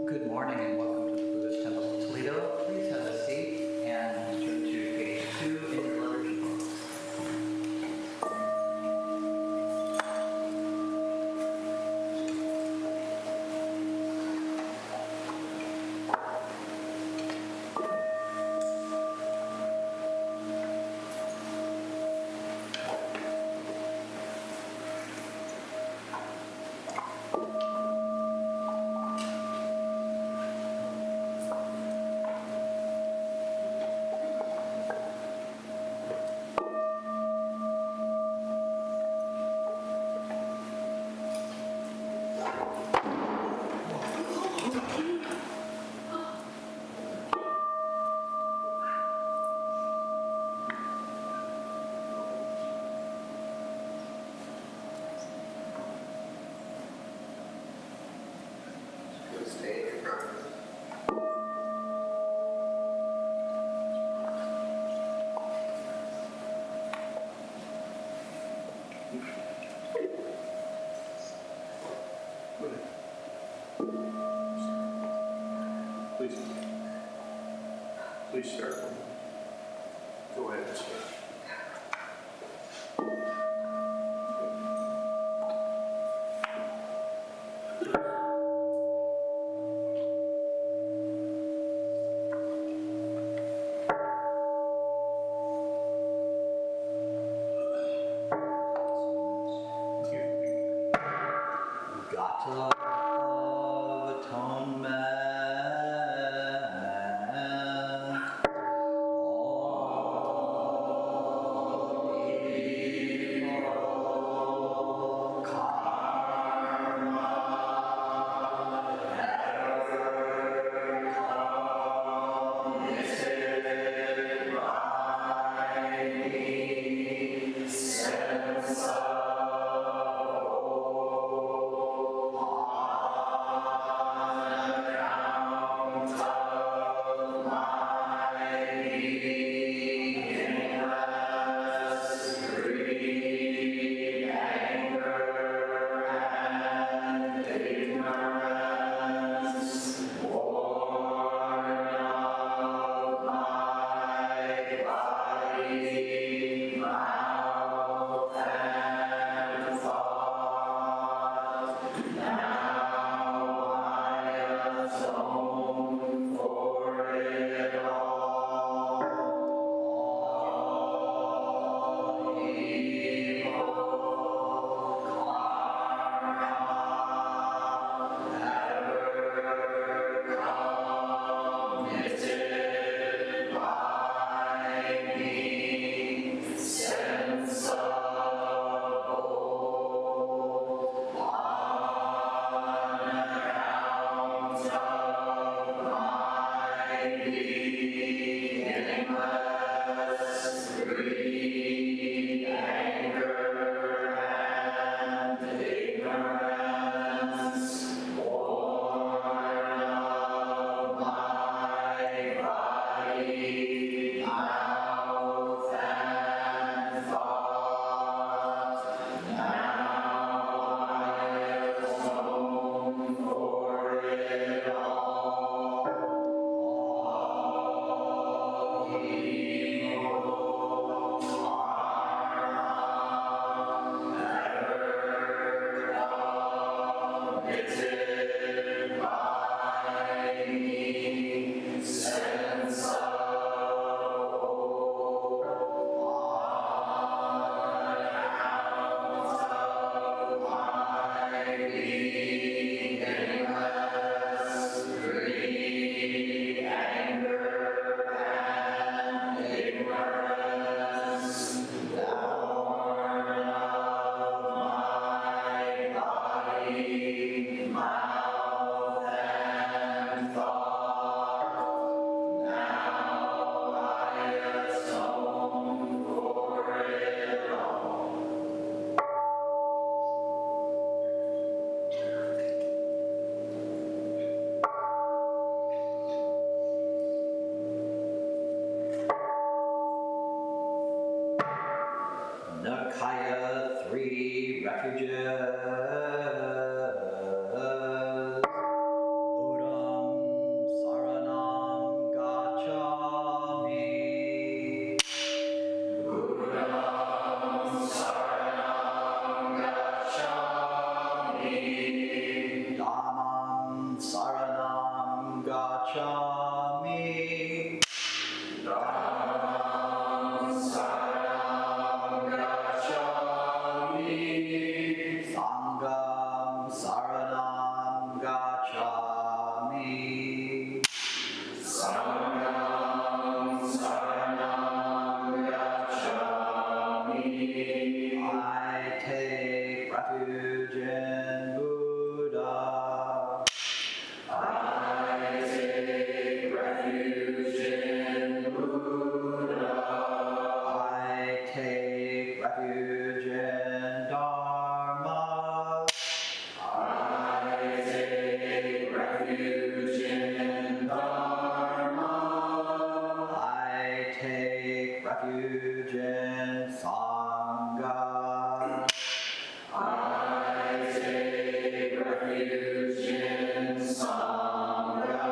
Good morning and welcome to the Buddhist Temple of Toledo. Please have a seat and turn to page 2 in your liturgy books. Please start. Go ahead and start. Gata of Atonement. Nakaya 3 refuges. Udam gacchami. Dhammam saranam gacchami. Sangham saranam gacchami. Sangham saranam gacchami. I take refuge in Buddha. I take refuge in Buddha. I take refuge in Dharma. I take refuge in Dharma. I take refuge in Sangha. I take refuge in Sangha.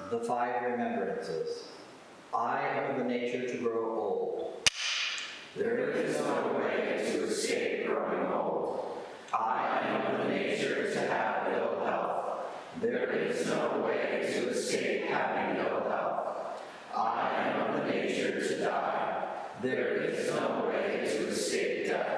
The 5 remembrances. I am of the nature to grow old. There is no way to escape growing old. I am of the nature to have ill health. There is no way to escape having ill health. I am of the nature to die. There is no way to escape death.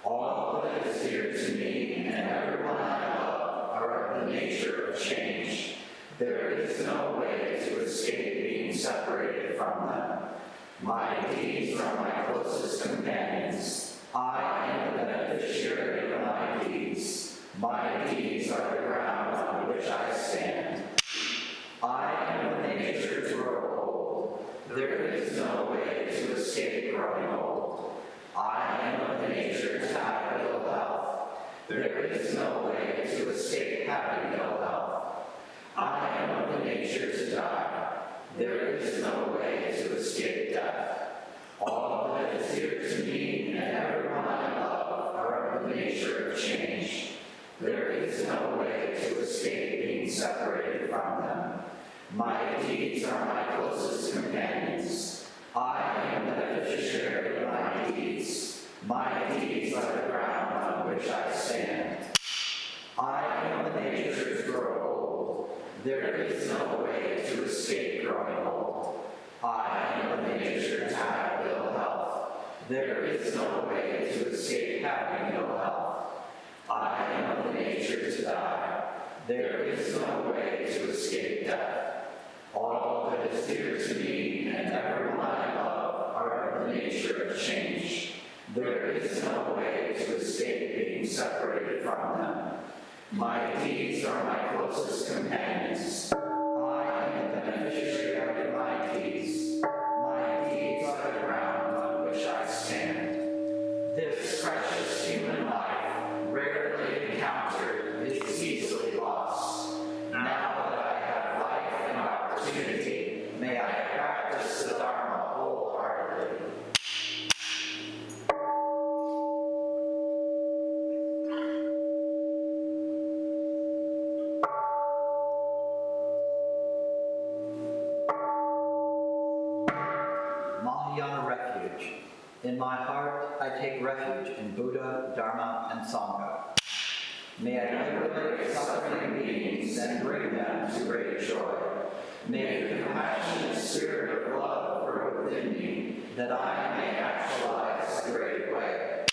All that is dear to me and everyone I love are of the nature of change. There is no way to escape being separated from them. My deeds are my closest companions. I am the beneficiary of my deeds. My deeds are the ground on which I stand. I am of the nature to grow old. There is no way to escape growing old. I am of the nature to have ill health. There is no way to escape having ill health. I am of the nature to die. There is no way to escape death. All that is dear to me and everyone I love are of the nature of change. There is no way to escape being separated from them. My deeds are my closest companions. I am the beneficiary of my deeds. My deeds are the ground on which I stand. I am of the nature to grow old. There is no way to escape growing old. I am of the nature to have ill health. There is no way to escape having ill health. I am of the nature to die. There is no way to escape death. All that is dear to me and everyone I love are of the nature of change. There is no way to escape being separated from them. My deeds are my closest companions. I am the beneficiary of my deeds. My deeds are the ground on which I stand. This precious human life, rarely encountered, is easily lost. Now that I have life and opportunity, may I practice the Dharma wholeheartedly. Mahayana refuge. In my heart, I take refuge in Buddha, Dharma, and Sangha. May I liberate suffering beings and bring them to great joy. May the compassionate spirit of love grow within me, that I may actualize the great way.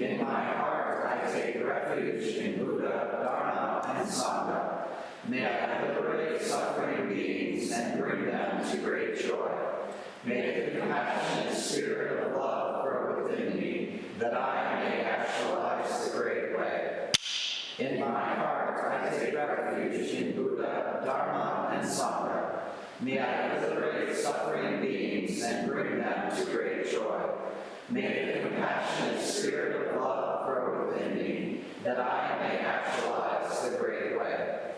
In my heart, I take refuge in Buddha, Dharma, and Sangha. May I liberate suffering beings and bring them to great joy. May the compassionate spirit of love grow within me, that I may actualize the great way. In my heart, I take refuge in Buddha, Dharma, and Sangha. May I liberate suffering beings and bring them to great joy. May the compassionate spirit of love grow within me, that I may actualize the great way.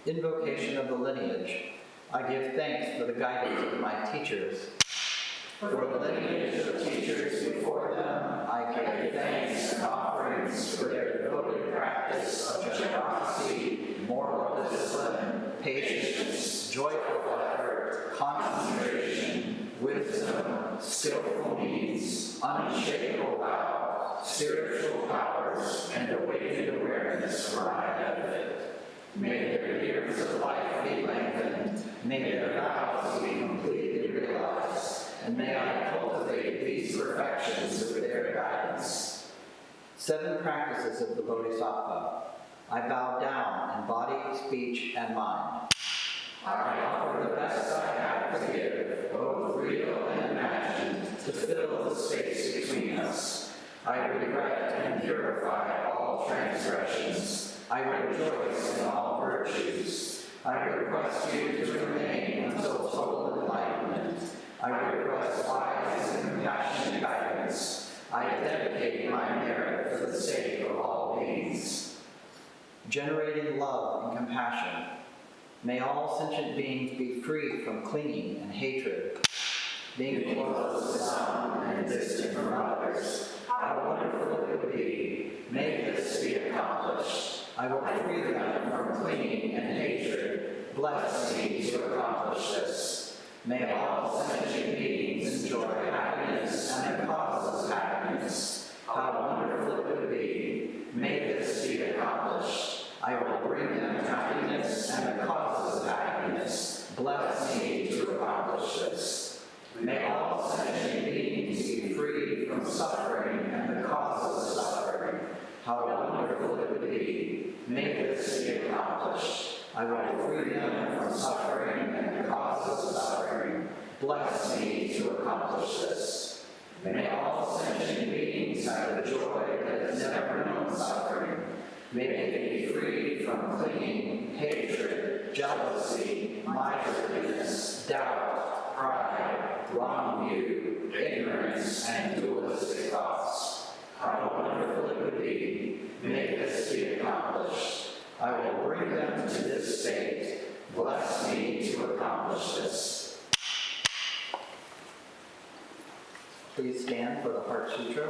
Invocation of the lineage. I give thanks for the guidance of my teachers. For the lineage of teachers before them, I give thanks and offerings for their devoted practice of generosity, moral discipline, patience, joyful effort, concentration, wisdom, skillful means, unshakable vow, spiritual powers, and awakened awareness for my benefit. May their years of life be lengthened, may their vows be completely realized, and may I cultivate these perfections with their guidance. 7 practices of the Bodhisattva. I bow down in body, speech, and mind. I offer the best I have to give, both real and imagined, to fill the space between us. I regret and purify all transgressions. I rejoice in all virtues. I request you to remain until total enlightenment. I request wise and compassionate guidance. I dedicate my merit for the sake of all beings. Generating love and compassion. May all sentient beings be free from clinging and hatred. Being close to some and distant from others, how wonderful it would be. May this be accomplished. I will free them from clinging and hatred. Bless me to accomplish this. May all sentient beings enjoy happiness and the cause of happiness. How wonderful it would be. May this be accomplished. I will bring them happiness and the causes of happiness. Bless me to accomplish this. May all sentient beings be free from suffering and the causes of suffering. How wonderful it would be. May this be accomplished. I will free them from suffering and the causes of suffering. Bless me to accomplish this. May all sentient beings have the joy that has never known suffering. May they be free from clinging, hatred, jealousy, miserliness, doubt, pride, wrong view, ignorance, and dualistic thoughts. How wonderful it would be. May this be accomplished. I will bring them to this state. Bless me to accomplish this. Please stand for the Heart Sutra.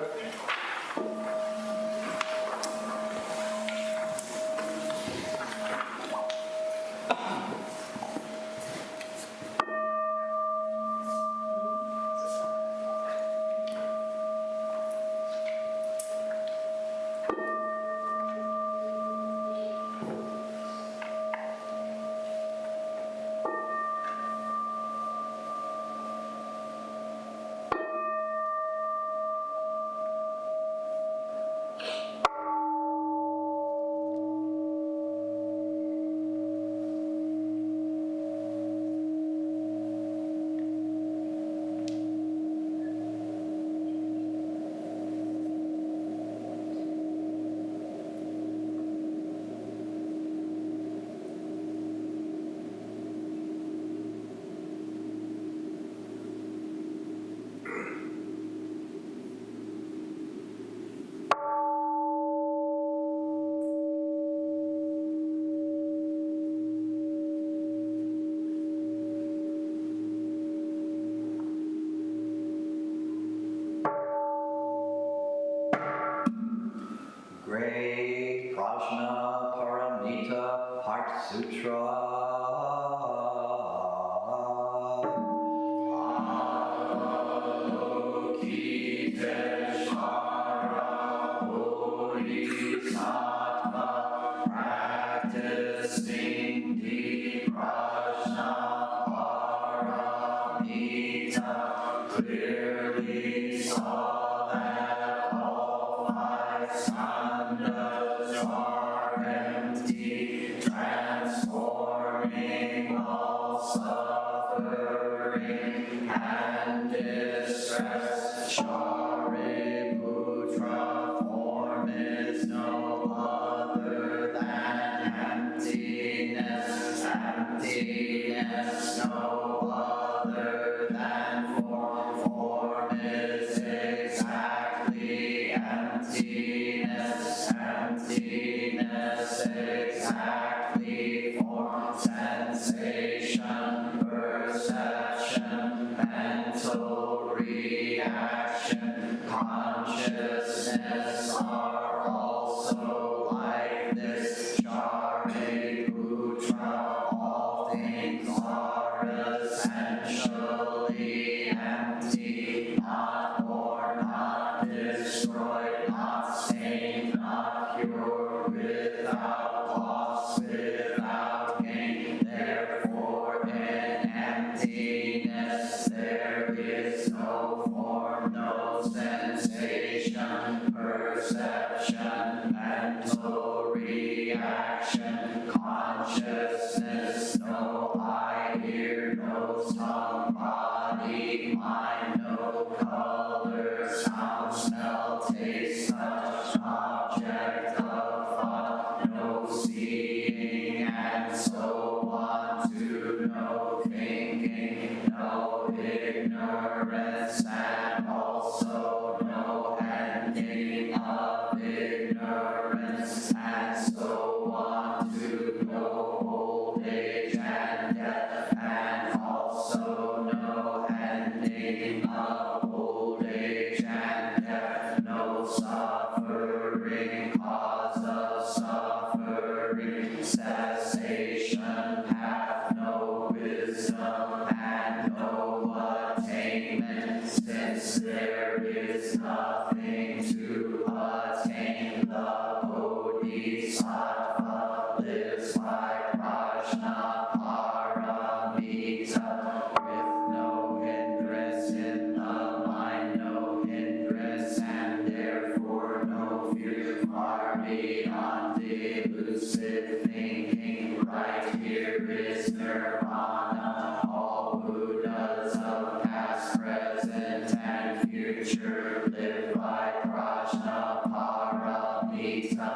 Great Prajna Paramita Heart Sutra. Practicing deep Prajna Paramita, clearly saw that all 5 skandhas are empty, transforming all suffering and distress. Shariputra, form is no other than emptiness. Emptiness no other than form. Form is exactly emptiness. Emptiness exactly form. Sensation, perception, mental reaction, consciousness are also like this. Shariputra, all things are essentially empty, not born, not destroyed, not stained, not pure, without loss, without gain. Therefore, in emptiness there is no form, no sensation, perception, mental reaction, consciousness, no eye, ear, nose, tongue, body, mind, no color, sound, smell, taste, touch, object of thought, no seeing, and so on, to no thinking, no ignorance, and also no ending of ignorance, and so on, to no old age and death, and also no ending of old age and death, no suffering, cause of suffering, cessation, hath no wisdom, and no attainment, since there is nothing to attain. The Bodhisattva lives by prajna paramita, with no hindrance in the mind, no hindrance, and therefore no fear, far beyond delusive thinking. Right here is nirvana. All Buddhas of past, present, and future live by prajna paramita,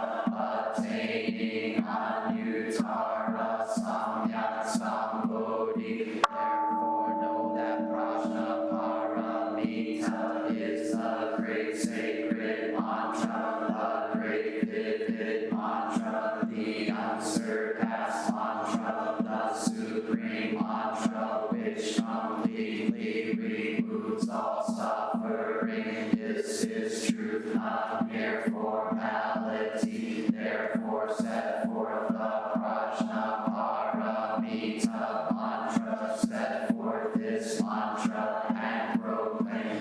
attaining anuttara samyak sambodhi. Therefore know that prajna paramita is the great sacred mantra, the great vivid mantra, the unsurpassed mantra, the supreme mantra, which completely removes all suffering. This is truth, not mere formality. Therefore set forth the prajna paramita mantra, set forth this mantra and proclaim.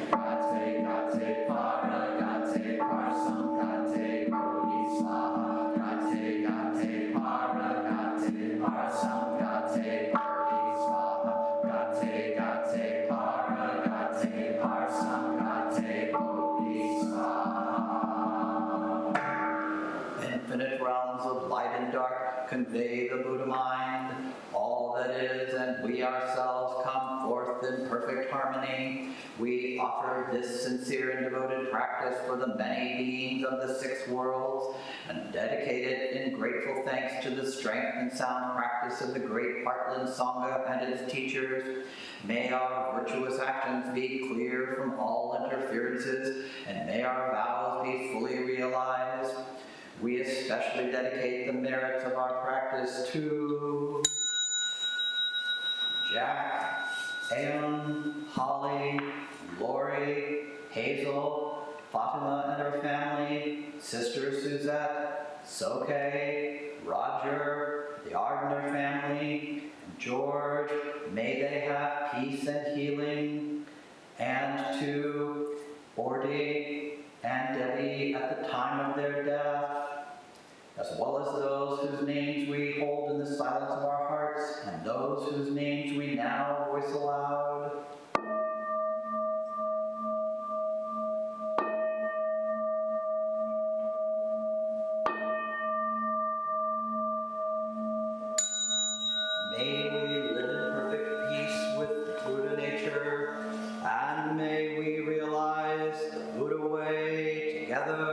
Gate gate para, gate parsam, gate bodhisattva, gate gate para, gate parsam, gate bodhisattva, gate gate para, gate parsam, gate bodhisattva. Infinite realms of light and dark convey the Buddha mind. All that is and we ourselves come forth in perfect harmony. We offer this sincere and devoted practice for the many beings of the 6 worlds and dedicate it in grateful thanks to the strength and sound practice of the great Heartland Sangha and its teachers. May our virtuous actions be clear from all interferences, and may our vows be fully realized. We especially dedicate the merits of our practice to Jack, Ayon, Holly, Lori, Hazel, Fatima and her family, Sister Suzette, Soke, Roger, the Ardner family, and George. May they have peace and healing. And to Ordy and Debbie at the time of their death, as well as those whose names we hold in the silence of our hearts, and those whose names we now voice aloud. May we live in perfect peace with Buddha nature, and may we realize the Buddha way together.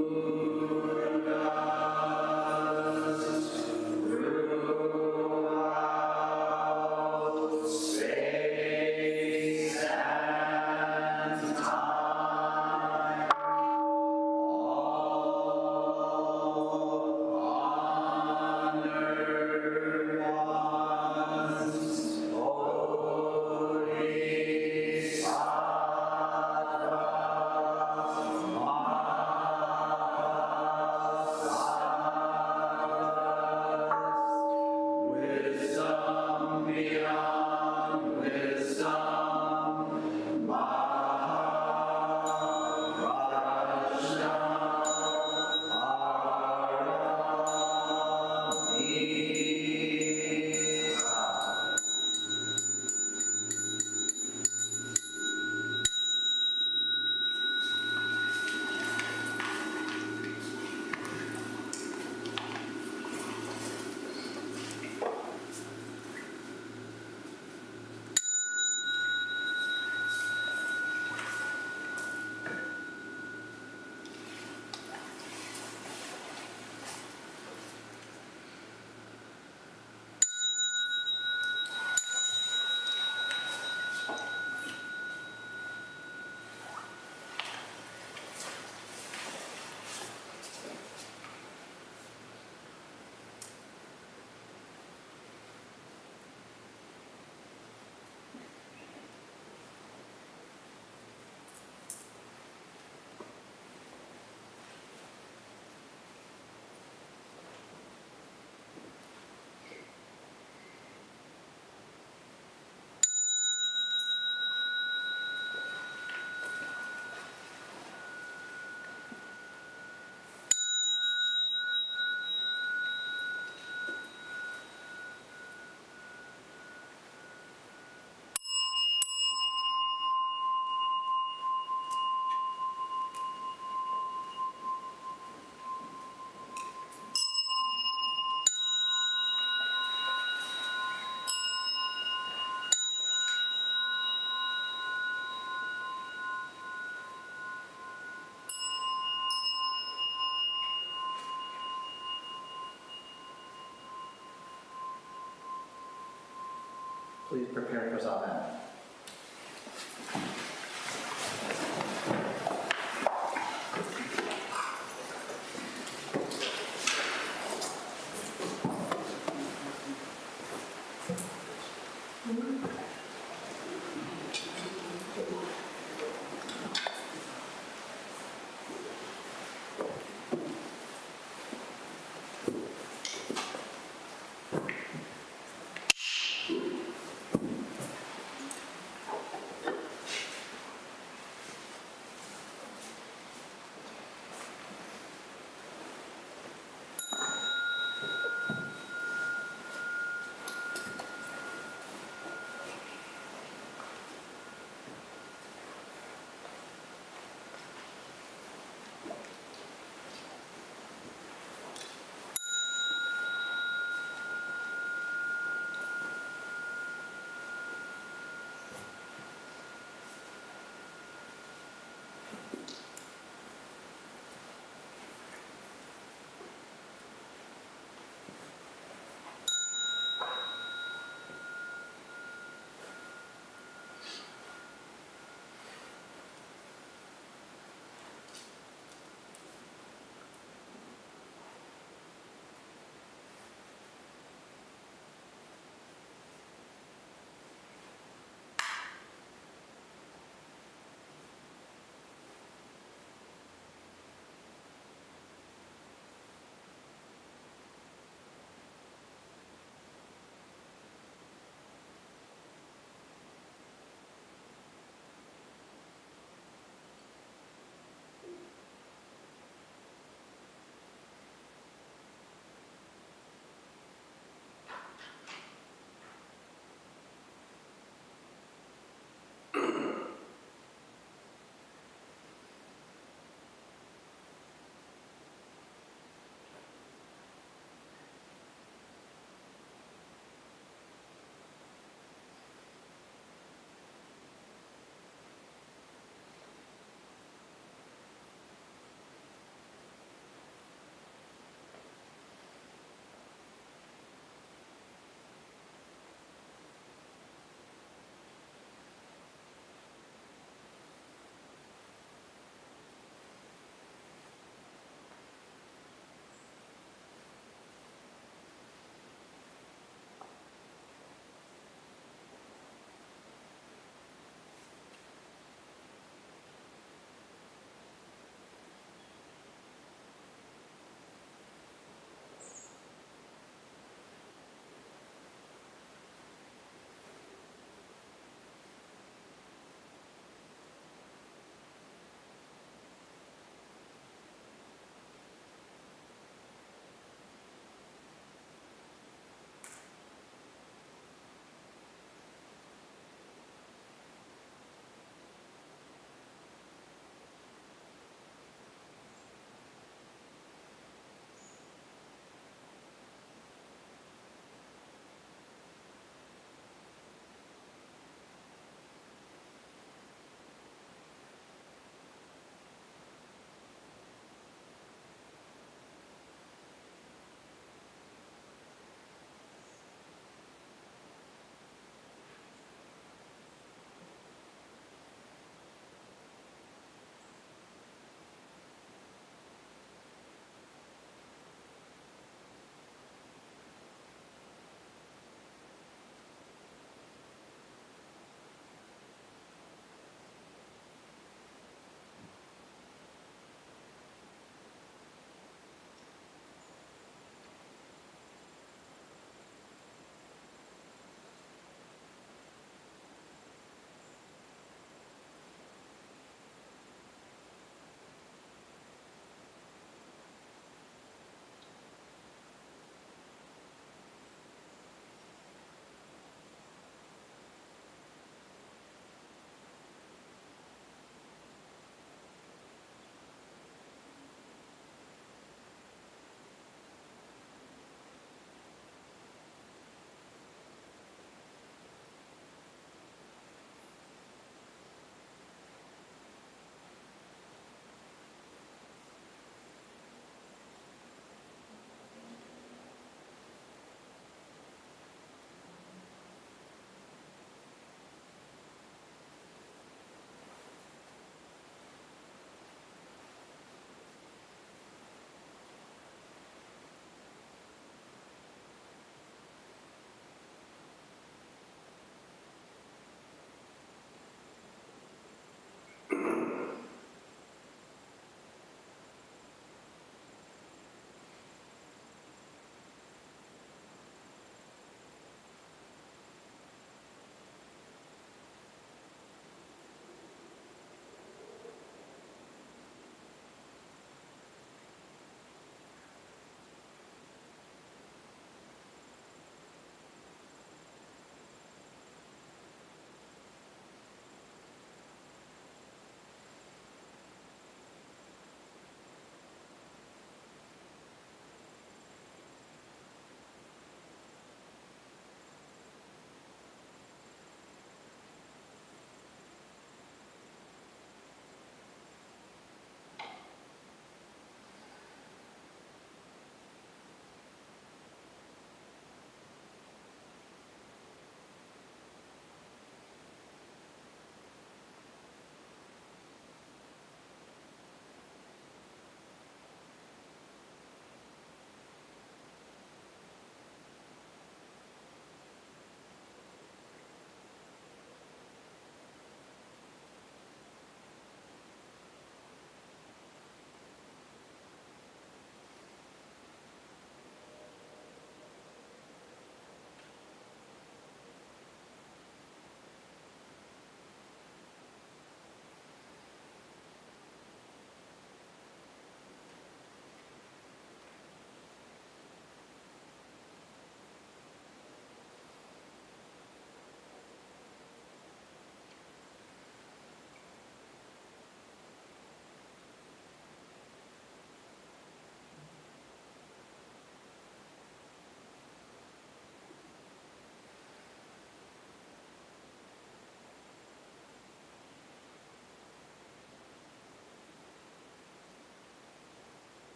Om Please prepare for Amen.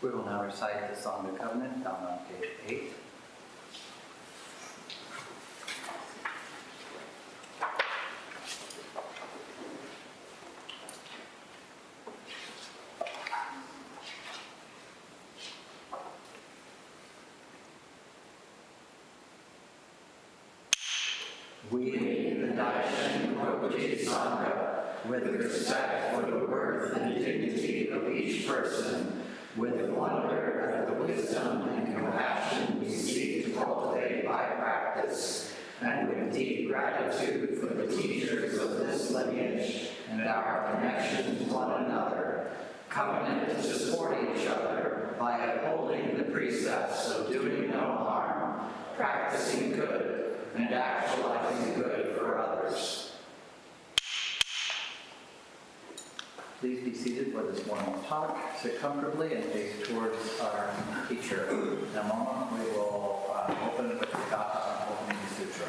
We will now recite the Song of the Covenant found on page 8. We, the Daishin Rokuji Sangha, with respect for the worth and dignity of each person, with wonder at the wisdom and compassion we seek to cultivate by practice, and with deep gratitude for the teachers of this lineage and our connection to one another, covenant to support each other by upholding the precepts of doing no harm, practicing good, and actualizing good for others. Please be seated for this morning's talk. Sit comfortably and face towards our teacher. In a moment, we will open with the Gatha on opening the sutra.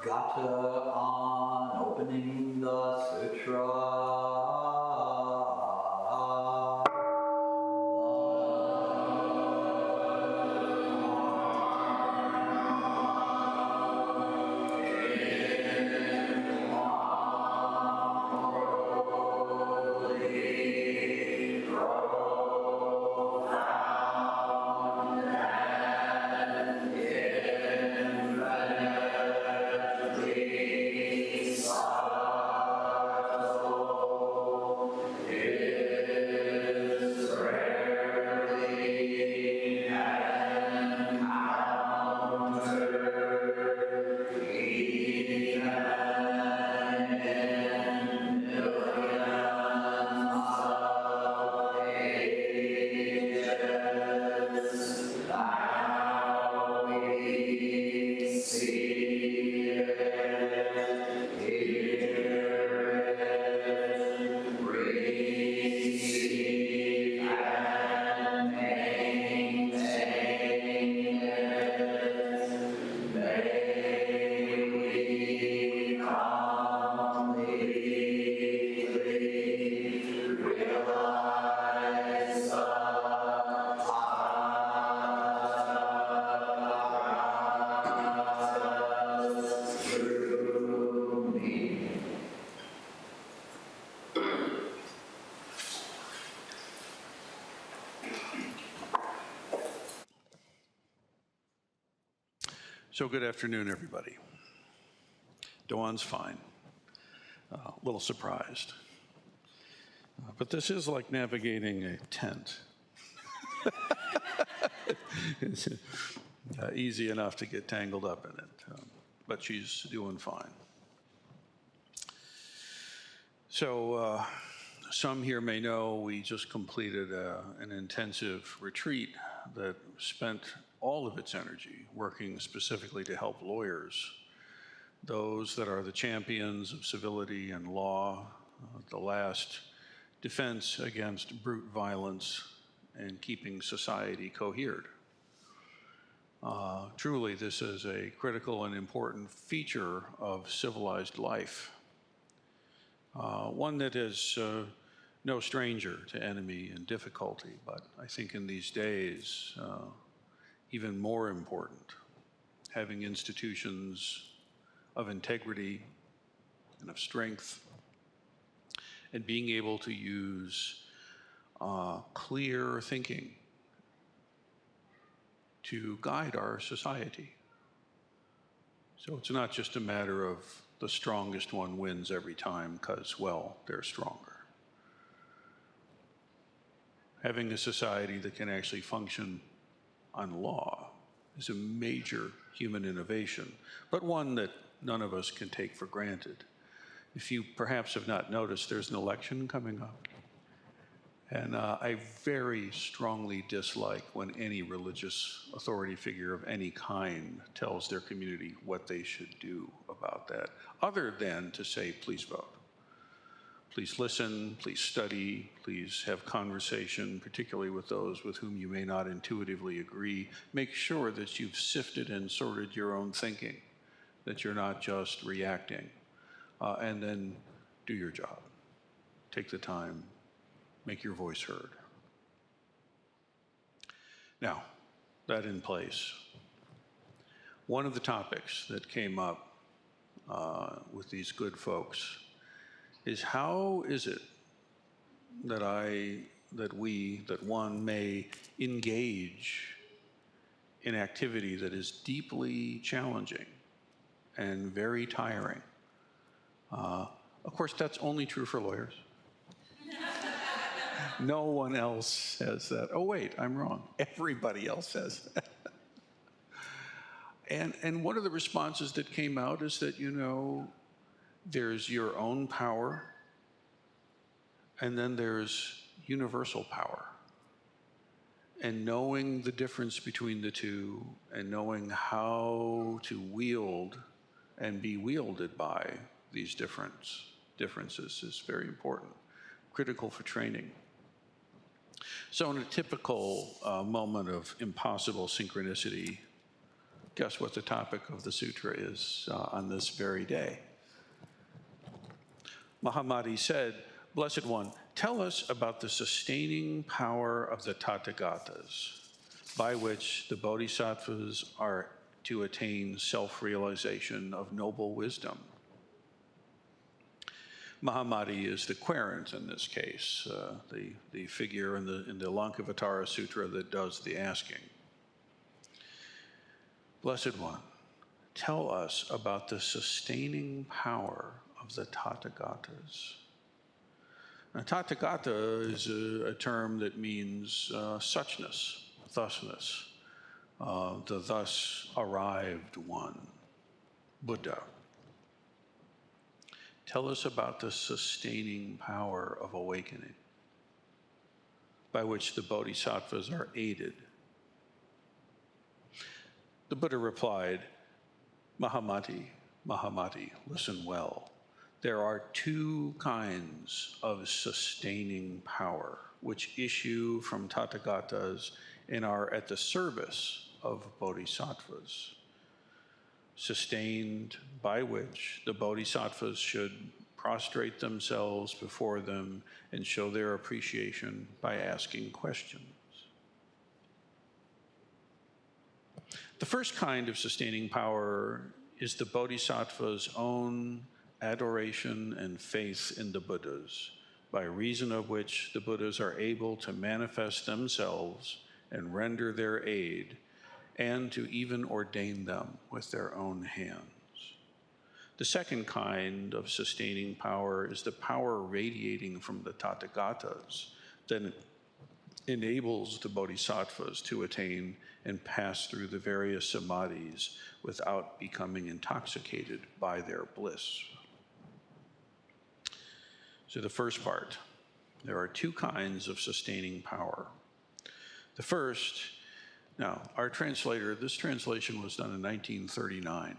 Gatha on opening the sutra. So good afternoon, everybody. Dawn's fine. A little surprised. But this is like navigating a tent. It's easy enough to get tangled up in it, but she's doing fine. So some here may know, we just completed an intensive retreat that spent all of its energy working specifically to help lawyers, those that are the champions of civility and law, the last defense against brute violence and keeping society cohered. Truly, this is a critical and important feature of civilized life, one that is no stranger to enemy and difficulty, but I think in these days, even more important, having institutions of integrity and of strength, and being able to use clear thinking to guide our society. So it's not just a matter of the strongest one wins every time because, well, they're stronger. Having a society that can actually function on law is a major human innovation, but one that none of us can take for granted. If you perhaps have not noticed, there's an election coming up. And I very strongly dislike when any religious authority figure of any kind tells their community what they should do about that, other than to say, please vote. Please listen, please study, please have conversation, particularly with those with whom you may not intuitively agree. Make sure that you've sifted and sorted your own thinking, that you're not just reacting, and then do your job. Take the time. Make your voice heard. Now, that in place, one of the topics that came up with these good folks is how is it that one may engage in activity that is deeply challenging and very tiring. Of course, that's only true for lawyers. No one else says that. Oh, wait, I'm wrong. Everybody else says that. And one of the responses that came out is that, there's your own power, and then there's universal power. And knowing the difference between the two, and knowing how to wield and be wielded by these differences is very important, critical for training. So in a typical moment of impossible synchronicity, guess what the topic of the sutra is on this very day? Mahamati said, Blessed One, tell us about the sustaining power of the Tathagatas, by which the bodhisattvas are to attain self-realization of noble wisdom. Mahamati is the querent in this case, the figure in the Lankavatara Sutra that does the asking. Blessed One, tell us about the sustaining power of the Tathagatas. Now, Tathagata is a term that means suchness, thusness, the thus arrived one, Buddha. Tell us about the sustaining power of awakening, by which the bodhisattvas are aided. The Buddha replied, Mahamati, listen well. There are two kinds of sustaining power which issue from Tathagatas and are at the service of bodhisattvas, sustained by which the bodhisattvas should prostrate themselves before them and show their appreciation by asking questions. The first kind of sustaining power is the bodhisattva's own adoration and faith in the Buddhas, by reason of which the Buddhas are able to manifest themselves and render their aid, and to even ordain them with their own hands. The second kind of sustaining power is the power radiating from the Tathagatas that enables the bodhisattvas to attain and pass through the various samadhis without becoming intoxicated by their bliss. So the first part, There are two kinds of sustaining power. The first, now, our translator, this translation was done in 1939.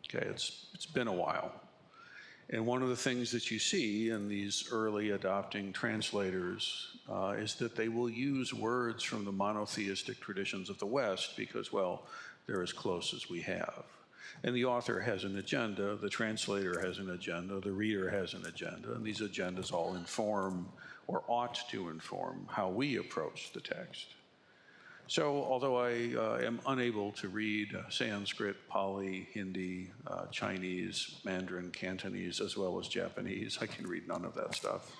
Okay, it's been a while. And one of the things that you see in these early adopting translators is that they will use words from the monotheistic traditions of the West because, well, they're as close as we have. And the author has an agenda, the translator has an agenda, the reader has an agenda, and these agendas all inform or ought to inform how we approach the text. So although I am unable to read Sanskrit, Pali, Hindi, Chinese, Mandarin, Cantonese, as well as Japanese, I can read none of that stuff.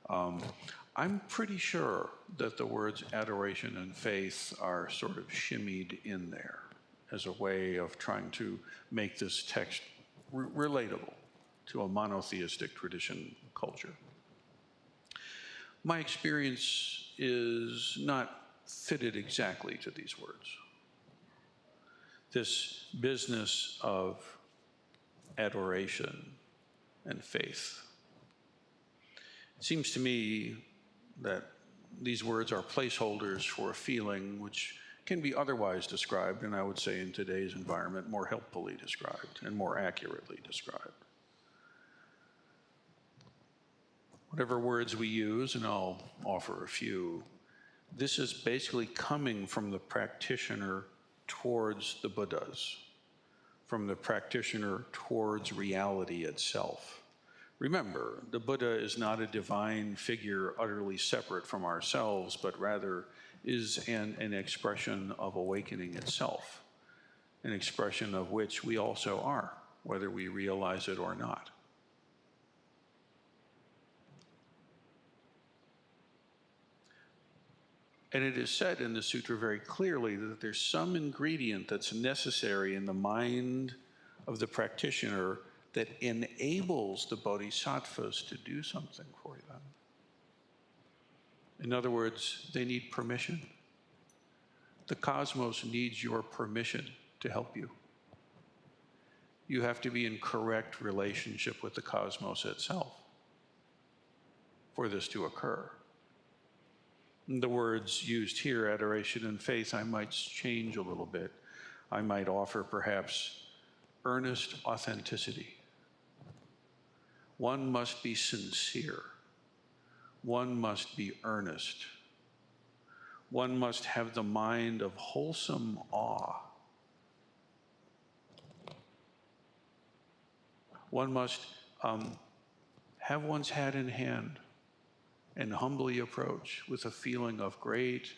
I'm pretty sure that the words adoration and faith are sort of shimmied in there as a way of trying to make this text relatable to a monotheistic tradition culture. My experience is not fitted exactly to these words. This business of adoration and faith. It seems to me that these words are placeholders for a feeling which can be otherwise described, and I would say in today's environment, more helpfully described and more accurately described. Whatever words we use, and I'll offer a few, this is basically coming from the practitioner towards the Buddhas, from the practitioner towards reality itself. Remember, the Buddha is not a divine figure utterly separate from ourselves, but rather is an expression of awakening itself, an expression of which we also are, whether we realize it or not. And it is said in the sutra very clearly that there's some ingredient that's necessary in the mind of the practitioner that enables the bodhisattvas to do something for them. In other words, they need permission. The cosmos needs your permission to help you. You have to be in correct relationship with the cosmos itself for this to occur. The words used here, adoration and faith, I might change a little bit. I might offer perhaps earnest authenticity. One must be sincere. One must be earnest. One must have the mind of wholesome awe. One must have one's hat in hand and humbly approach with a feeling of great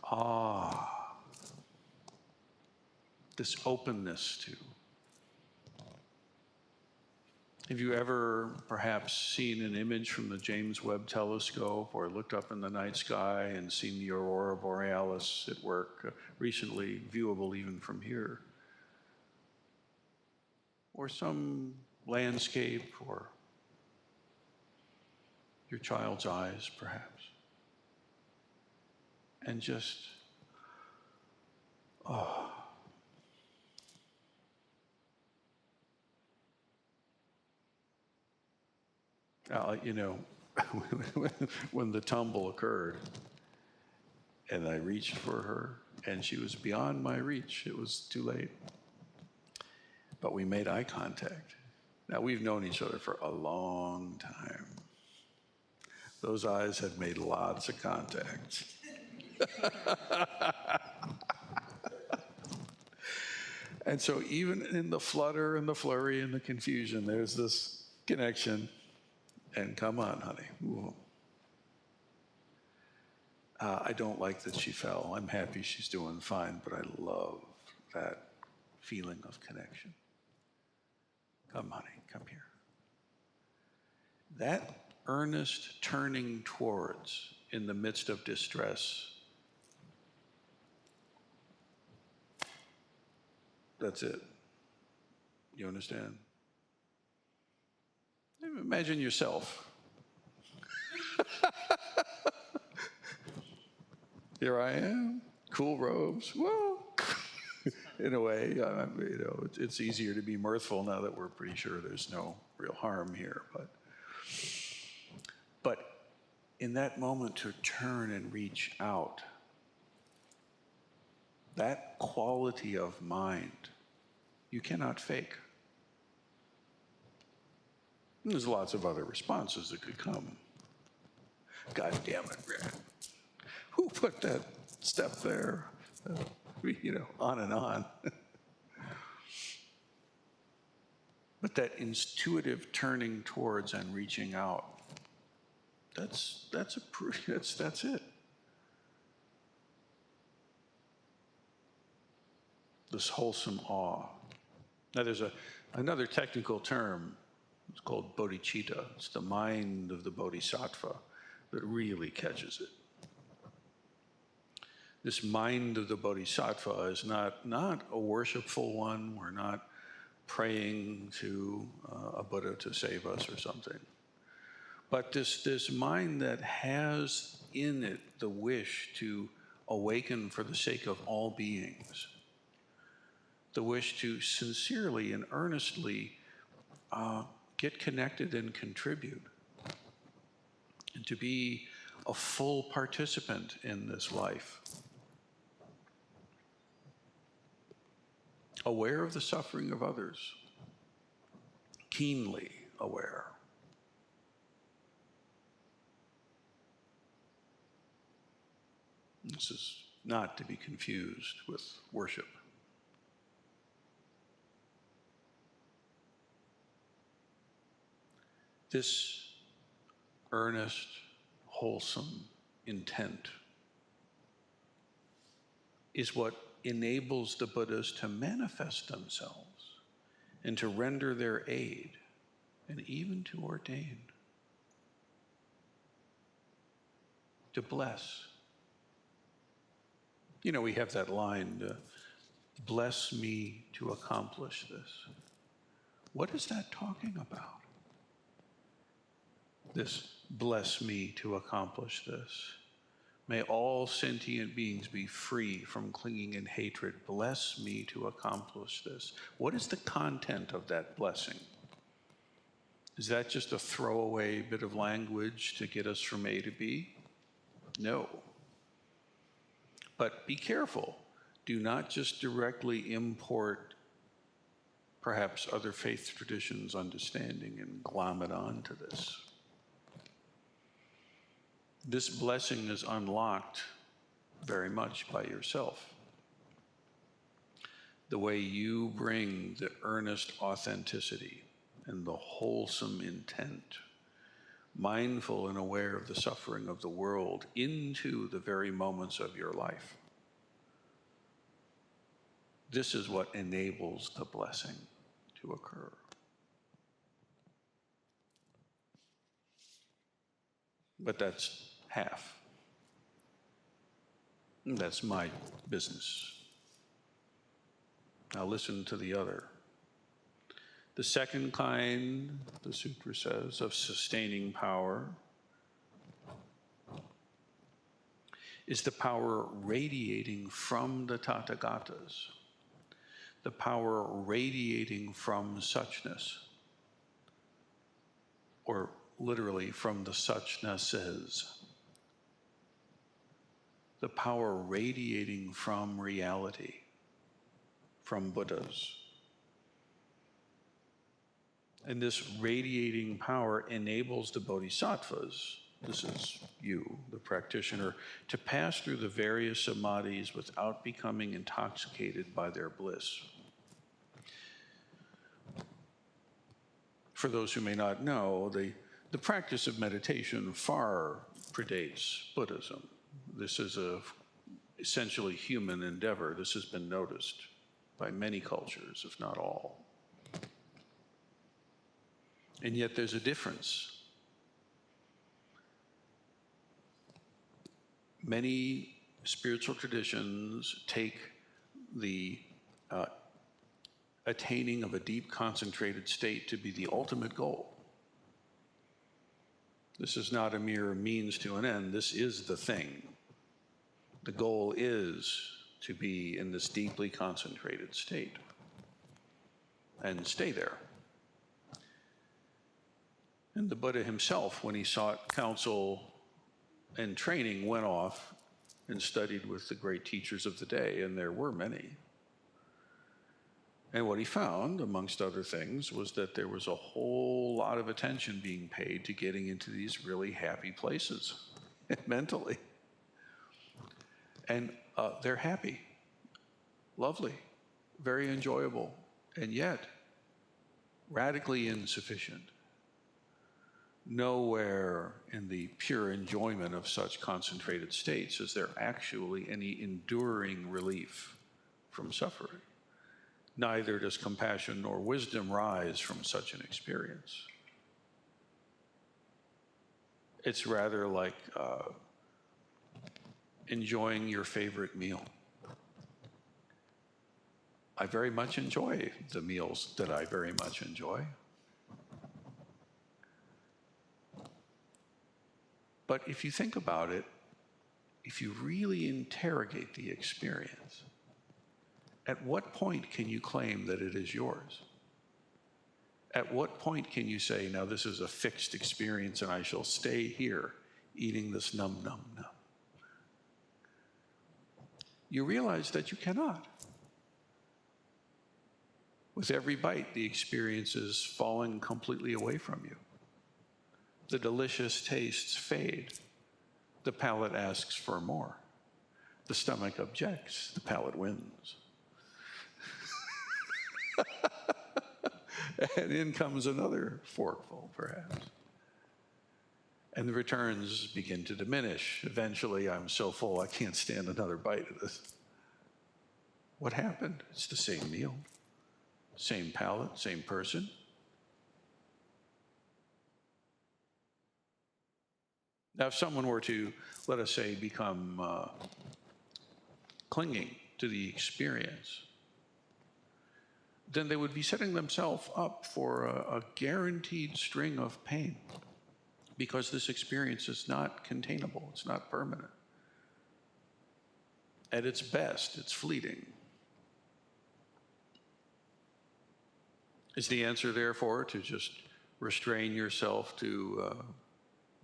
awe, this openness to. Have you ever perhaps seen an image from the James Webb Telescope or looked up in the night sky and seen the aurora borealis at work, recently viewable even from here? Or some landscape, or your child's eyes, perhaps. And just, oh. You know, when the tumble occurred, and I reached for her, and she was beyond my reach, it was too late. But we made eye contact. Now, we've known each other for a long time. Those eyes had made lots of contact. And so even in the flutter and the flurry and the confusion, there's this connection. And come on, honey. I don't like that she fell. I'm happy she's doing fine, but I love that feeling of connection. Come, honey, come here. That earnest turning towards in the midst of distress, that's it. You understand? Imagine yourself. Here I am, cool robes. Whoa. In a way, you know, it's easier to be mirthful now that we're pretty sure there's no real harm here. But in that moment to turn and reach out. That quality of mind, you cannot fake. And there's lots of other responses that could come. God damn it, Rick. Who put that step there? On and on. But that intuitive turning towards and reaching out, that's it. This wholesome awe. Now there's another technical term. It's called bodhicitta. It's the mind of the bodhisattva that really catches it. This mind of the bodhisattva is not a worshipful one. We're not praying to a Buddha to save us or something. But this mind that has in it the wish to awaken for the sake of all beings, the wish to sincerely and earnestly get connected and contribute, and to be a full participant in this life. Aware of the suffering of others, keenly aware. This is not to be confused with worship. This earnest, wholesome intent is what enables the Buddhas to manifest themselves and to render their aid and even to ordain, to bless. We have that line, bless me to accomplish this. What is that talking about? This bless me to accomplish this. May all sentient beings be free from clinging in hatred. Bless me to accomplish this. What is the content of that blessing? Is that just a throwaway bit of language to get us from A to B? No. But be careful. Do not just directly import perhaps other faith traditions' understanding and glom it onto this. This blessing is unlocked very much by yourself. The way you bring the earnest authenticity and the wholesome intent, mindful and aware of the suffering of the world, into the very moments of your life. This is what enables the blessing to occur. But that's half. That's my business. Now listen to the other. The second kind, the sutra says, of sustaining power is the power radiating from the Tathagatas, the power radiating from suchness, or literally from the suchnesses, the power radiating from reality, from Buddhas. And this radiating power enables the bodhisattvas, this is you, the practitioner, to pass through the various samadhis without becoming intoxicated by their bliss. For those who may not know, the practice of meditation far predates Buddhism. This is a essentially human endeavor. This has been noticed by many cultures, if not all. And yet there's a difference. Many spiritual traditions take the attaining of a deep concentrated state to be the ultimate goal. This is not a mere means to an end. This is the thing. The goal is to be in this deeply concentrated state and stay there. And the Buddha himself, when he sought counsel in training, went off and studied with the great teachers of the day, and there were many. And what he found, amongst other things, was that there was a whole lot of attention being paid to getting into these really happy places mentally. And they're happy, lovely, very enjoyable, and yet radically insufficient. Nowhere in the pure enjoyment of such concentrated states is there actually any enduring relief from suffering. Neither does compassion nor wisdom rise from such an experience. It's rather like enjoying your favorite meal. I very much enjoy the meals that I very much enjoy. But if you think about it, if you really interrogate the experience, at what point can you claim that it is yours? At what point can you say, now this is a fixed experience and I shall stay here eating this num, num, num? You realize that you cannot. With every bite, the experience is falling completely away from you. The delicious tastes fade. The palate asks for more. The stomach objects. The palate wins. And in comes another forkful, perhaps. And the returns begin to diminish. Eventually, I'm so full I can't stand another bite of this. What happened? It's the same meal, same palate, same person. Now, if someone were to, let us say, become clinging to the experience, then they would be setting themselves up for a guaranteed string of pain, because this experience is not containable, it's not permanent. At its best, it's fleeting. Is the answer, therefore, to just restrain yourself to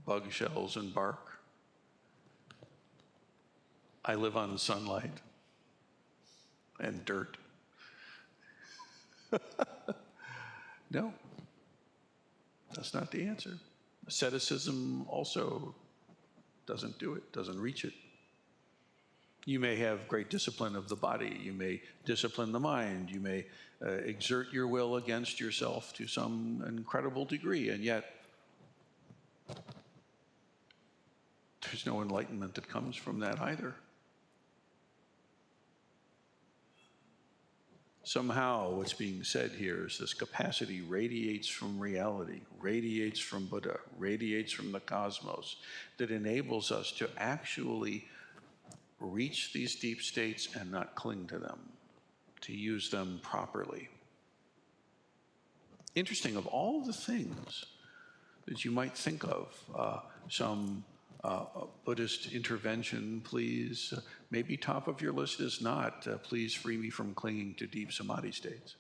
bug shells and bark? I live on sunlight and dirt. No, that's not the answer. Asceticism also doesn't do it, doesn't reach it. You may have great discipline of the body, you may discipline the mind, you may exert your will against yourself to some incredible degree, and yet there's no enlightenment that comes from that either. Somehow what's being said here is this capacity radiates from reality, radiates from Buddha, radiates from the cosmos, that enables us to actually reach these deep states and not cling to them, to use them properly. Interesting, of all the things that you might think of, some Buddhist intervention, please. Maybe top of your list is not, please free me from clinging to deep samadhi states.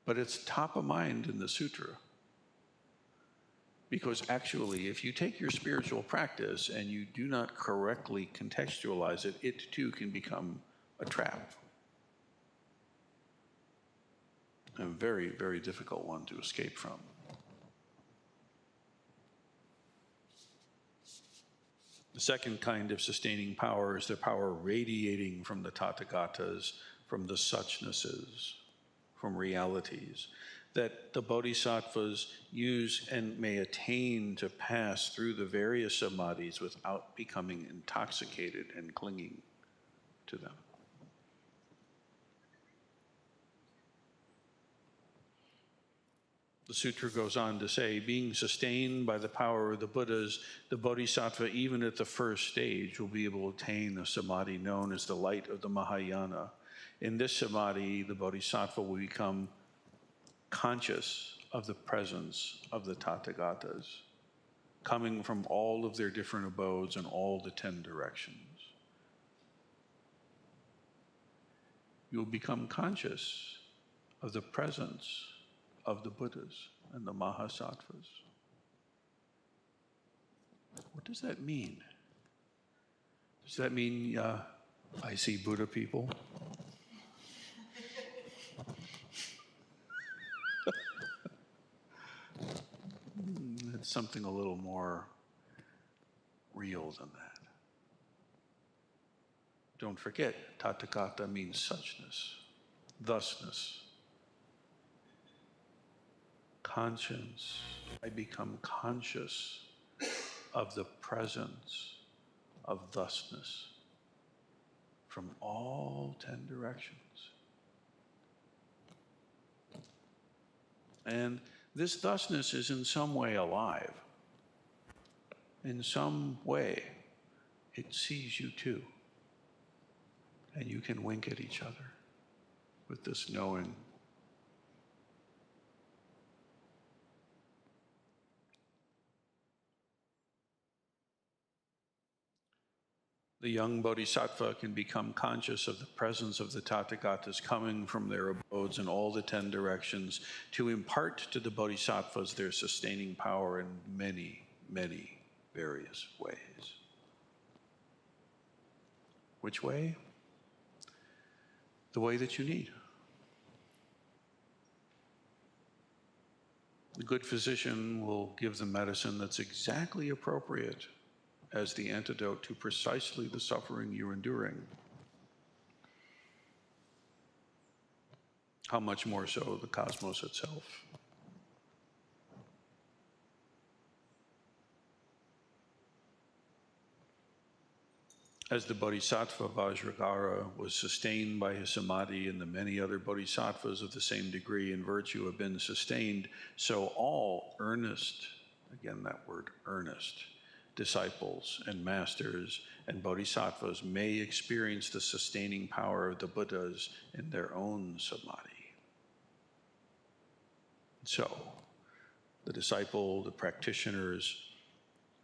But it's top of mind in the sutra. Because actually, if you take your spiritual practice and you do not correctly contextualize it, it too can become a trap. A very, very difficult one to escape from. The second kind of sustaining power is the power radiating from the Tathagatas, from the suchnesses, from realities, that the bodhisattvas use and may attain to pass through the various samadhis without becoming intoxicated and clinging to them. The sutra goes on to say, being sustained by the power of the Buddhas, the bodhisattva, even at the first stage, will be able to attain a samadhi known as the light of the Mahayana. In this samadhi, the bodhisattva will become conscious of the presence of the Tathagatas, coming from all of their different abodes in all the 10 directions. You'll become conscious of the presence of the Buddhas and the Mahasattvas. What does that mean? Does that mean I see Buddha people? It's something a little more real than that. Don't forget, Tathagata means suchness, thusness, conscience. I become conscious of the presence of thusness from all 10 directions. And this thusness is in some way alive. In some way, it sees you too. And you can wink at each other with this knowing. The young bodhisattva can become conscious of the presence of the Tathagatas coming from their abodes in all the 10 directions to impart to the bodhisattvas their sustaining power in many, many various ways. Which way? The way that you need. The good physician will give the medicine that's exactly appropriate as the antidote to precisely the suffering you're enduring. How much more so the cosmos itself? As the bodhisattva Vajragara was sustained by his samadhi, and the many other bodhisattvas of the same degree and virtue have been sustained, so all earnest, again that word earnest, disciples and masters and bodhisattvas may experience the sustaining power of the Buddhas in their own samadhi. So, the disciple, the practitioner's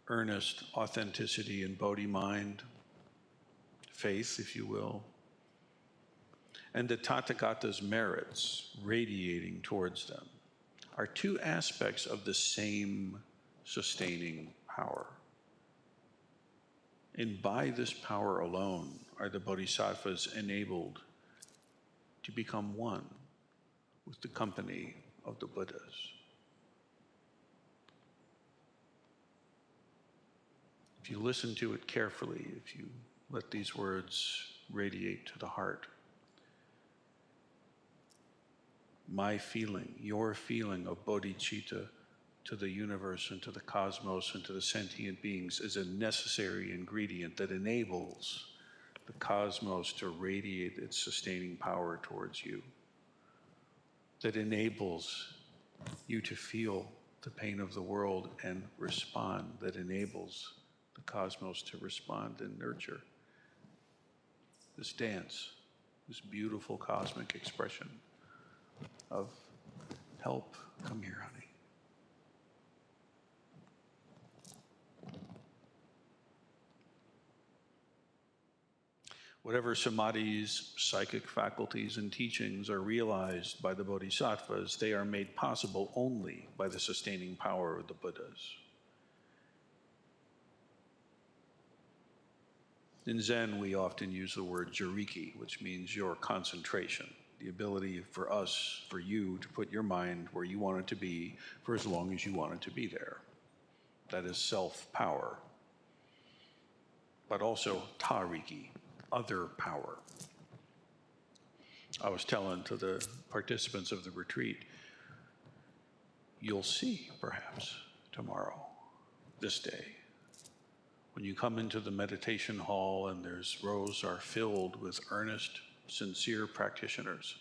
earnest authenticity and bodhi mind, faith, if you will, and the Tathagata's merits radiating towards them are two aspects of the same sustaining power. And by this power alone are the bodhisattvas enabled to become one with the company of the Buddhas. If you listen to it carefully, if you let these words radiate to the heart, my feeling, your feeling of bodhicitta to the universe and to the cosmos and to the sentient beings is a necessary ingredient that enables the cosmos to radiate its sustaining power towards you, that enables you to feel the pain of the world and respond, that enables the cosmos to respond and nurture this dance, this beautiful cosmic expression of help. Come here, honey. Whatever samadhis, psychic faculties, and teachings are realized by the bodhisattvas, they are made possible only by the sustaining power of the Buddhas. In Zen, we often use the word jiriki, which means your concentration, the ability for us, for you, to put your mind where you want it to be for as long as you want it to be there. That is self-power. But also tariki, other power. I was telling to the participants of the retreat, you'll see perhaps tomorrow, this day, when you come into the meditation hall and rows are filled with earnest, sincere practitioners.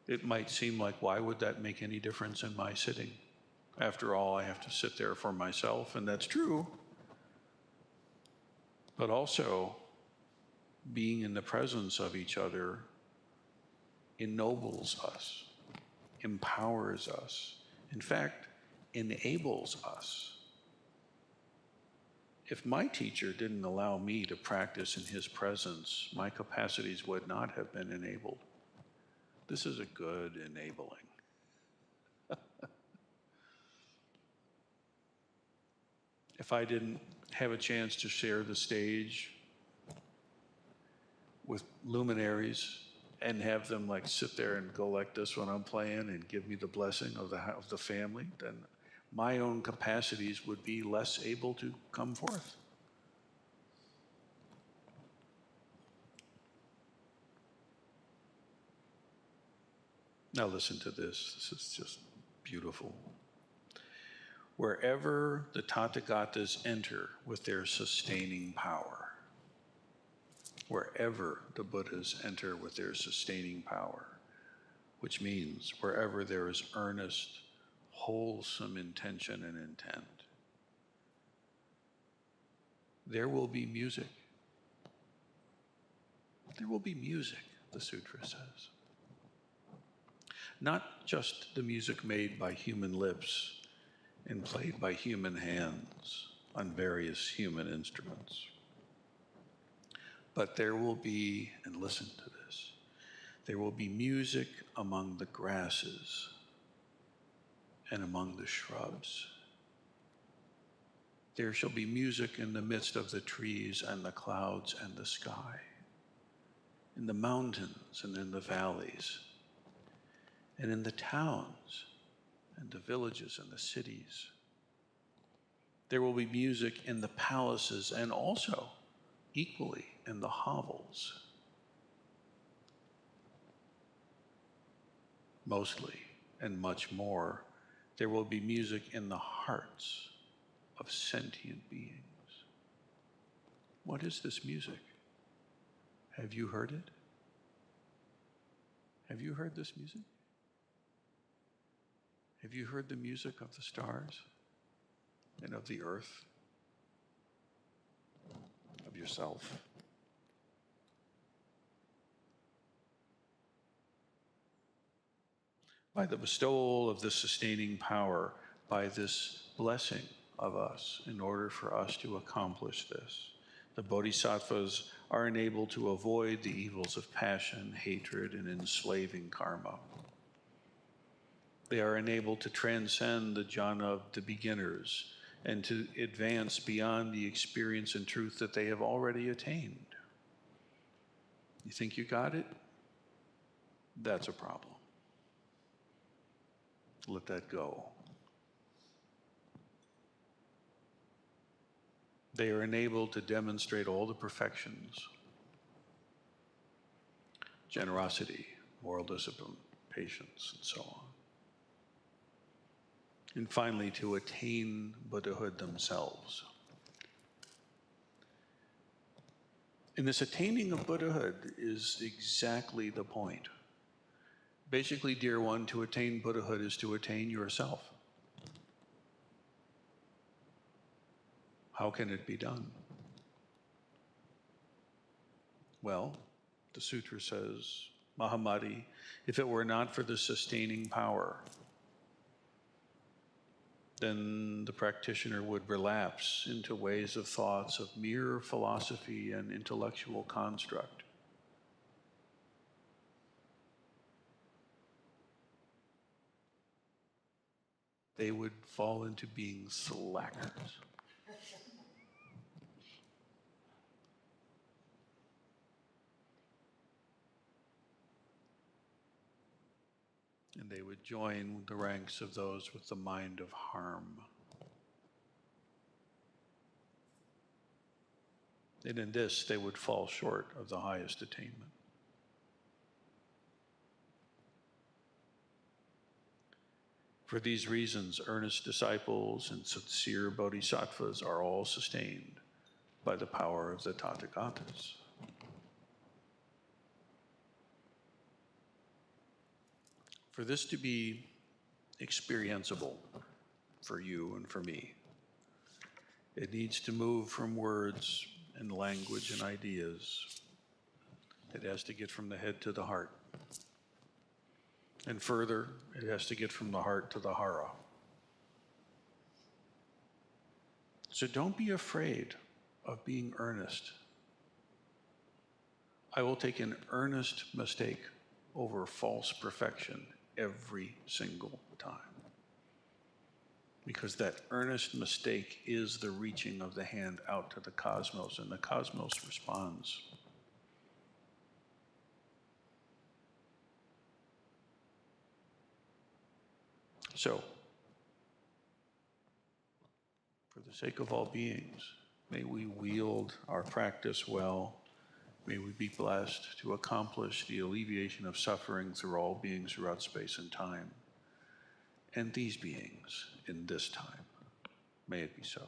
It might seem like, why would that make any difference in my sitting? After all, I have to sit there for myself, and that's true. But also, being in the presence of each other ennobles us, empowers us. In fact, enables us. If my teacher didn't allow me to practice in his presence, my capacities would not have been enabled. This is a good enabling. if I didn't have a chance to share the stage with luminaries and have them like sit there and go like this when I'm playing and give me the blessing of the family, then my own capacities would be less able to come forth. Now listen to this. This is just beautiful. Wherever the Tathagatas enter with their sustaining power, wherever the Buddhas enter with their sustaining power, which means wherever there is earnest, wholesome intention and intent, there will be music. There will be music, the sutra says. Not just the music made by human lips and played by human hands on various human instruments, but there will be, and listen to this, there will be music among the grasses and among the shrubs. There shall be music in the midst of the trees and the clouds and the sky, in the mountains and in the valleys, and in the towns and the villages and the cities. There will be music in the palaces and also, equally, in the hovels. Mostly, and much more, there will be music in the hearts of sentient beings. What is this music? Have you heard it? Have you heard this music? Have you heard the music of the stars and of the earth, of yourself? By the bestowal of this sustaining power, by this blessing of us, in order for us to accomplish this, the bodhisattvas are enabled to avoid the evils of passion, hatred, and enslaving karma. They are enabled to transcend the jhana of the beginners and to advance beyond the experience and truth that they have already attained. You think you got it? That's a problem. Let that go. They are enabled to demonstrate all the perfections: generosity, moral discipline, patience, and so on. And finally, to attain Buddhahood themselves. And this attaining of Buddhahood is exactly the point. Basically, dear one, to attain Buddhahood is to attain yourself. How can it be done? Well, the sutra says, Mahamati, if it were not for the sustaining power, then the practitioner would relapse into ways of thoughts of mere philosophy and intellectual construct. They would fall into being slackers. And they would join the ranks of those with the mind of harm. And in this, they would fall short of the highest attainment. For these reasons, earnest disciples and sincere bodhisattvas are all sustained by the power of the Tathagatas. For this to be experienceable for you and for me, it needs to move from words and language and ideas. It has to get from the head to the heart. And further, it has to get from the heart to the hara. So don't be afraid of being earnest. I will take an earnest mistake over false perfection every single time. because that earnest mistake is the reaching of the hand out to the cosmos, and the cosmos responds. So, for the sake of all beings, may we wield our practice well. May we be blessed to accomplish the alleviation of suffering through all beings throughout space and time, and these beings in this time. May it be so.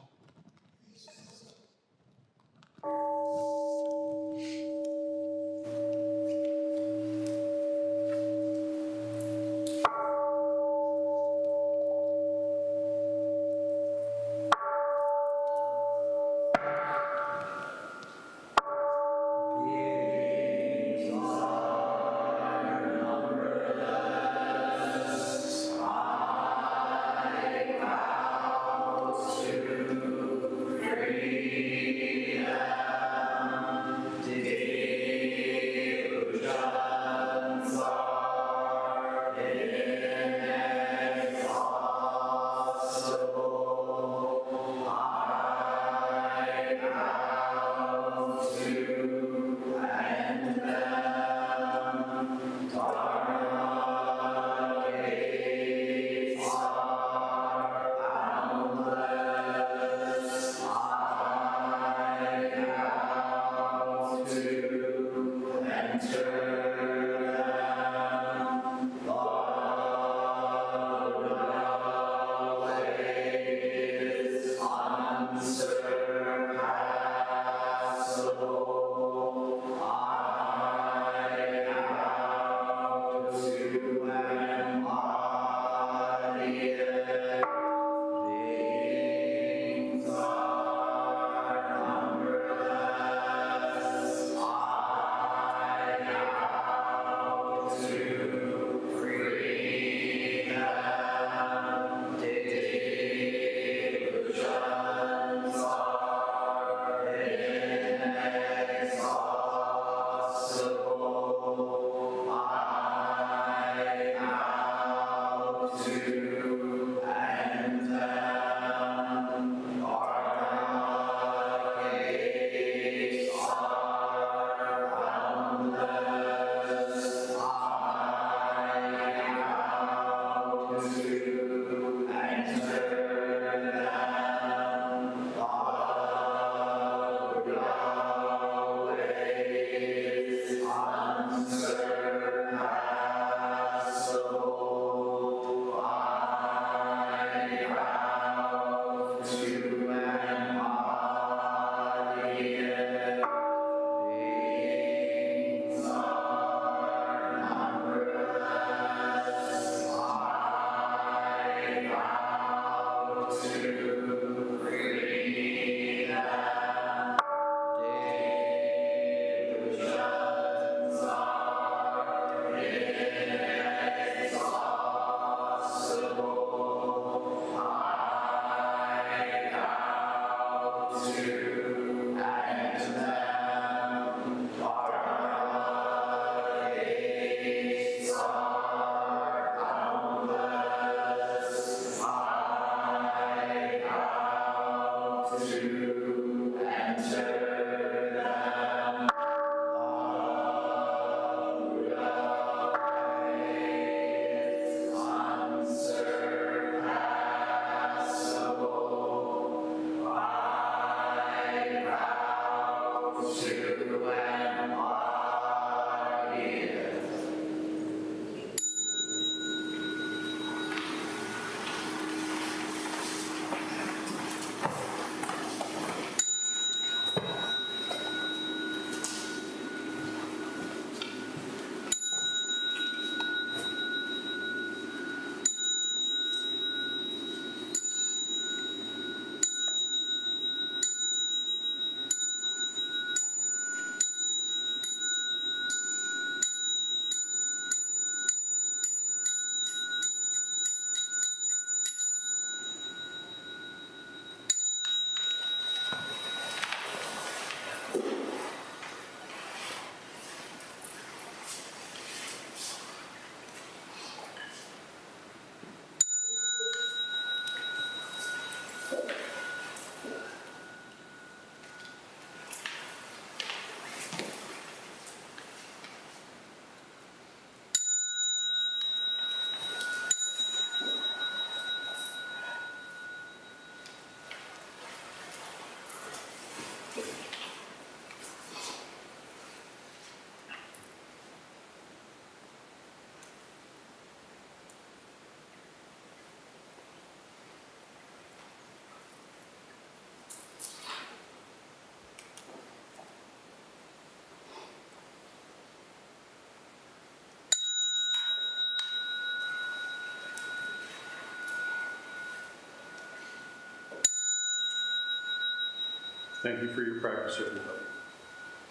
Thank you for your practice, everybody.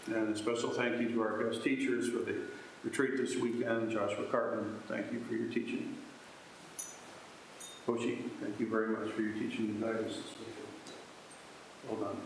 And a special thank you to our guest teachers for the retreat this weekend. Joshua Cartman, thank you for your teaching. Roshii, thank you very much for your teaching and guidance this weekend. Well done.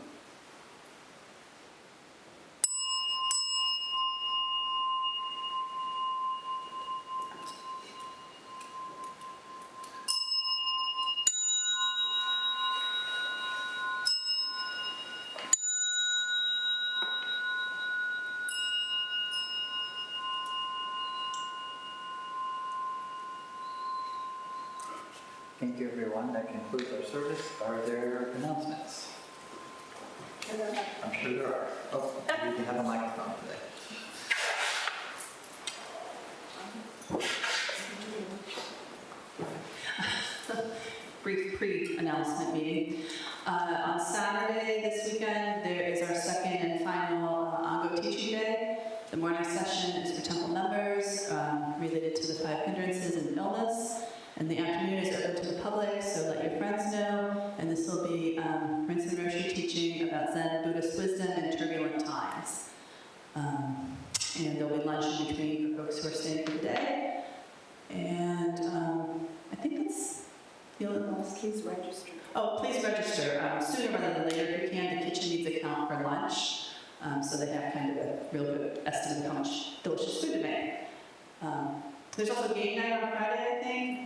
Thank you, everyone. That concludes our service. Are there announcements? I'm sure there are. Oh, we can have a microphone today. Brief pre-announcement meeting. On Saturday this weekend, there is our second and final ongoing teaching day. The morning session is for temple members related to the 5 hindrances and illness. And the afternoon is open to the public, so let your friends know. And this will be Rinsen Roshii teaching about Zen Buddhist wisdom in turbulent times. And there'll be lunch in between for folks who are staying for the day. And I think that's the only one. Please register. Oh, please register sooner rather than later if you can. The kitchen needs a count for lunch, so they have kind of a real good estimate of how much delicious food to make. There's also game night on Friday, I think.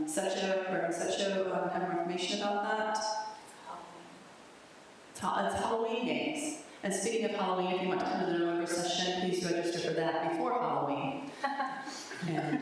Setcho have more information about that. It's Halloween games. And speaking of Halloween, if you want to come to the November session, please register for that before Halloween. And